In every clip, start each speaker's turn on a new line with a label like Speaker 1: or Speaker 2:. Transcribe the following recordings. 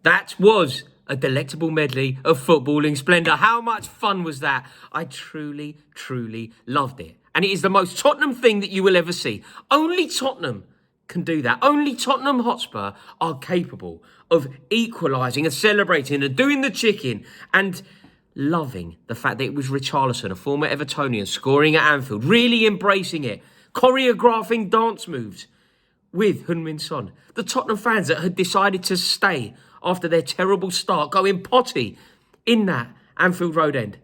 Speaker 1: That was a delectable medley of footballing splendour. How much fun was that? I truly, truly loved it. And it is the most Tottenham thing that you will ever see. Only Tottenham can do that. Only Tottenham Hotspur are capable of equalising and celebrating and doing the chicken and loving the fact that it was Richarlison, a former Evertonian, scoring at Anfield, really embracing it, choreographing dance moves with Heung-min Son. The Tottenham fans that had decided to stay after their terrible start, going potty in that Anfield Road end.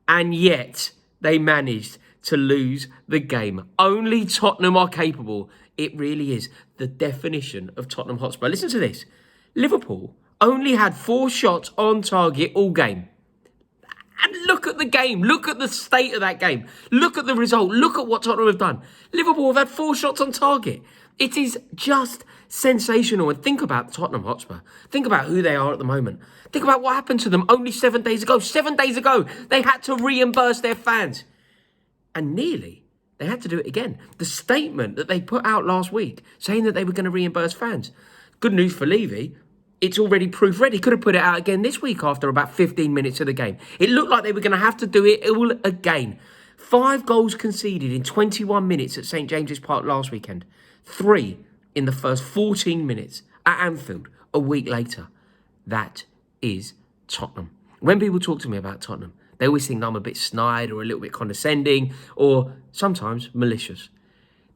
Speaker 1: And yet they managed to lose the game. Only Tottenham are capable. It really is the definition of Tottenham Hotspur. Listen to this. Liverpool only had 4 shots on target all game. And look at the game. Look at the state of that game. Look at the result. Look at what Tottenham have done. Liverpool have had 4 shots on target. It is just sensational. And think about Tottenham Hotspur. Think about who they are at the moment. Think about what happened to them only 7 days ago. 7 days ago, they had to reimburse their fans. And nearly, they had to do it again. The statement that they put out last week, saying that they were going to reimburse fans. Good news for Levy. It's already proof ready. Could have put it out again this week after about 15 minutes of the game. It looked like they were going to have to do it all again. 5 goals conceded in 21 minutes at St James's Park last weekend. 3 in the first 14 minutes at Anfield a week later. That is Tottenham. When people talk to me about Tottenham, they always think I'm a bit snide or a little bit condescending or sometimes malicious.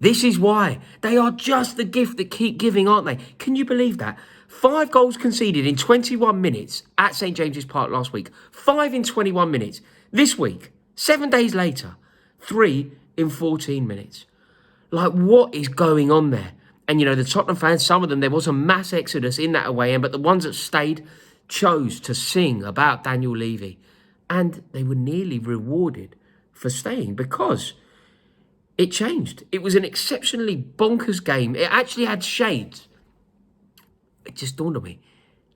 Speaker 1: This is why. They are just the gift that keep giving, aren't they? Can you believe that? 5 goals conceded in 21 minutes at St James's Park last week. 5 in 21 minutes. This week, 7 days later, 3 in 14 minutes. Like, what is going on there? And, you know, the Tottenham fans, some of them, there was a mass exodus in that away end, but the ones that stayed chose to sing about Daniel Levy. And they were nearly rewarded for staying because it changed. It was an exceptionally bonkers game. It actually had shades. It just dawned on me.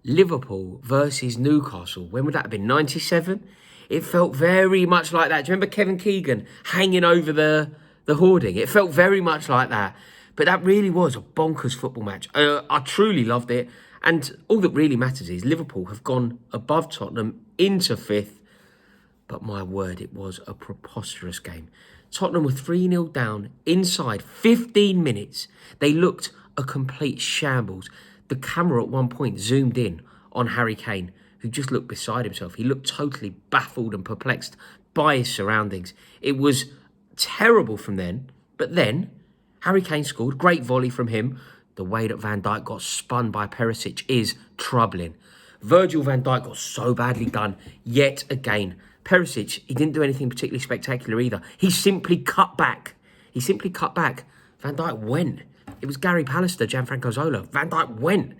Speaker 1: Liverpool versus Newcastle. When would that have been? 97? It felt very much like that. Do you remember Kevin Keegan hanging over the hoarding? It felt very much like that. But that really was a bonkers football match. I truly loved it. And all that really matters is Liverpool have gone above Tottenham into 5th. But my word, it was a preposterous game. Tottenham were 3-0 down inside 15 minutes. They looked a complete shambles. The camera at one point zoomed in on Harry Kane, who just looked beside himself. He looked totally baffled and perplexed by his surroundings. It was terrible from then. But then, Harry Kane scored. Great volley from him. The way that Van Dijk got spun by Perisic is troubling. Virgil van Dijk got so badly done yet again. Perisic, he didn't do anything particularly spectacular either. He simply cut back. Van Dijk went. It was Gary Pallister, Gianfranco Zola. Van Dijk went.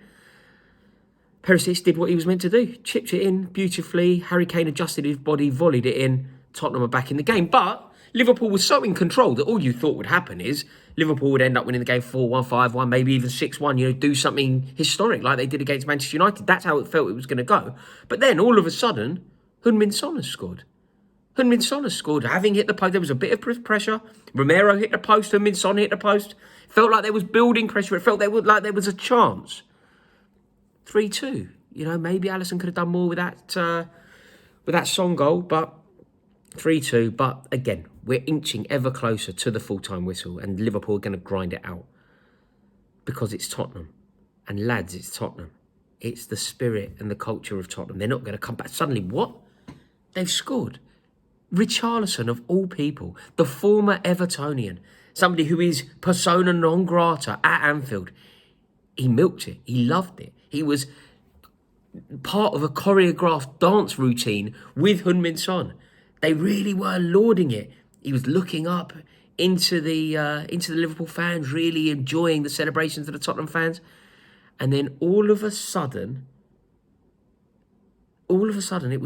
Speaker 1: Perisic did what he was meant to do. Chipped it in beautifully. Harry Kane adjusted his body, volleyed it in. Tottenham are back in the game. But Liverpool was so in control that all you thought would happen is Liverpool would end up winning the game 4-1, 5-1, maybe even 6-1, you know, do something historic like they did against Manchester United. That's how it felt it was going to go. But then all of a sudden, Heung-min Son has scored. Heung-min Son has scored, having hit the post. There was a bit of pressure. Romero hit the post. Heung-min Son hit the post. Felt like there was building pressure. It felt like there was a chance. 3-2. You know, maybe Alisson could have done more with that Son goal, but 3-2. But again, we're inching ever closer to the full-time whistle, and Liverpool are going to grind it out because it's Tottenham. And lads, it's Tottenham. It's the spirit and the culture of Tottenham. They're not going to come back. Suddenly, what? They've scored. Richarlison, of all people, the former Evertonian, somebody who is persona non grata at Anfield, he milked it. He loved it. He was part of a choreographed dance routine with Heung-min Son. They really were lauding it. He was looking up into the Liverpool fans, really enjoying the celebrations of the Tottenham fans. And then all of a sudden, it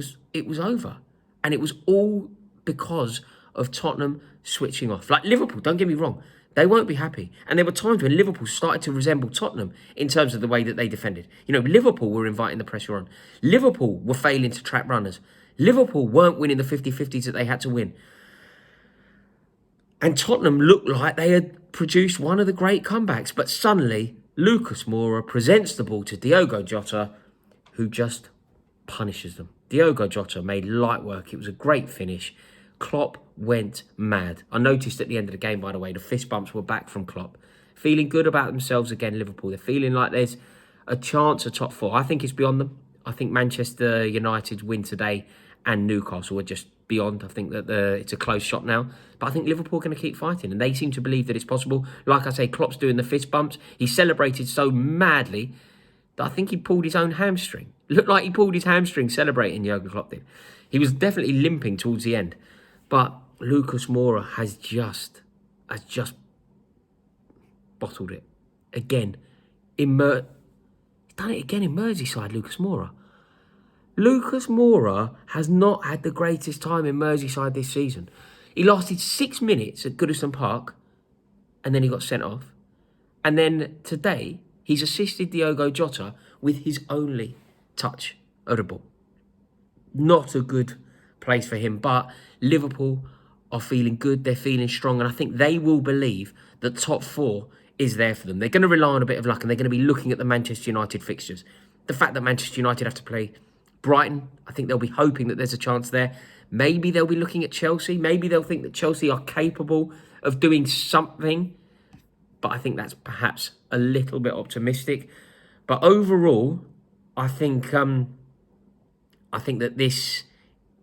Speaker 1: was over. And it was all because of Tottenham switching off. Like Liverpool, don't get me wrong, they won't be happy. And there were times when Liverpool started to resemble Tottenham in terms of the way that they defended. You know, Liverpool were inviting the pressure on. Liverpool were failing to trap runners. Liverpool weren't winning the 50-50s that they had to win. And Tottenham looked like they had produced one of the great comebacks. But suddenly, Lucas Moura presents the ball to Diogo Jota, who just punishes them. Diogo Jota made light work. It was a great finish. Klopp went mad. I noticed at the end of the game, by the way, the fist bumps were back from Klopp. Feeling good about themselves again, Liverpool. They're feeling like there's a chance of top four. I think it's beyond them. I think Manchester United's win today and Newcastle are just beyond. I think that it's a close shot now. But I think Liverpool are going to keep fighting. And they seem to believe that it's possible. Like I say, Klopp's doing the fist bumps. He celebrated so madly that I think he pulled his own hamstring. Looked like he pulled his hamstring celebrating, Jurgen Klopp did. He was definitely limping towards the end. But Lucas Moura has just bottled it. Again, he's done it again in Merseyside, Lucas Moura. Lucas Moura has not had the greatest time in Merseyside this season. He lasted 6 minutes at Goodison Park and then he got sent off. And then today, he's assisted Diogo Jota with his only touch of the ball. Not a good place for him, but Liverpool are feeling good, they're feeling strong, and I think they will believe that top four is there for them. They're going to rely on a bit of luck, and they're going to be looking at the Manchester United fixtures. The fact that Manchester United have to play Brighton, I think they'll be hoping that there's a chance there. Maybe they'll be looking at Chelsea. Maybe they'll think that Chelsea are capable of doing something, but I think that's perhaps a little bit optimistic. But overall, I think that this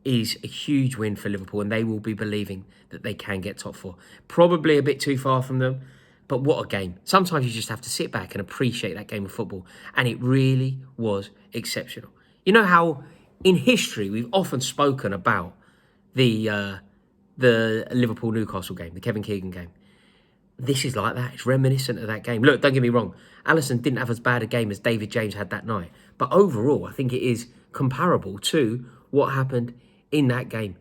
Speaker 1: is a huge win for Liverpool, and they will be believing that they can get top four. Probably a bit too far from them, but what a game. Sometimes you just have to sit back and appreciate that game of football, and it really was exceptional. You know how in history we've often spoken about the Liverpool-Newcastle game, the Kevin Keegan game. This is like that. It's reminiscent of that game. Look, don't get me wrong. Alisson didn't have as bad a game as David James had that night. But overall, I think it is comparable to what happened in that game.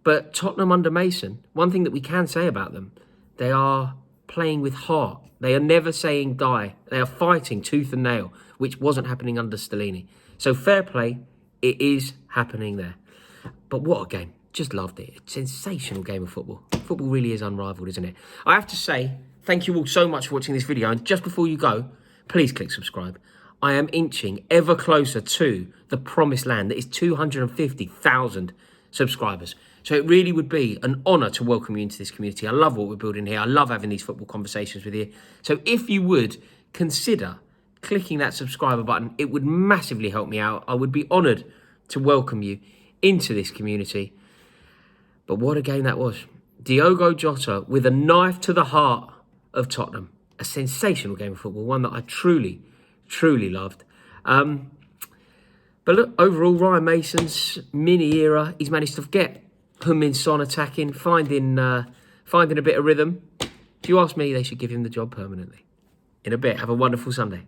Speaker 1: But Tottenham under Mason, one thing that we can say about them, they are playing with heart. They are never saying die. They are fighting tooth and nail, which wasn't happening under Stellini. So fair play, it is happening there. But what a game. Just loved it. A sensational game of football. Football really is unrivaled, isn't it? I have to say, thank you all so much for watching this video. And just before you go, please click subscribe. I am inching ever closer to the promised land that is 250,000 subscribers. So it really would be an honour to welcome you into this community. I love what we're building here. I love having these football conversations with you. So if you would consider clicking that subscriber button, it would massively help me out. I would be honoured to welcome you into this community. But what a game that was. Diogo Jota with a knife to the heart of Tottenham. A sensational game of football, one that I truly loved. But look, overall, Ryan Mason's mini era, he's managed to get Heung-min Son attacking, finding a bit of rhythm. If you ask me, they should give him the job permanently. In a bit, have a wonderful Sunday.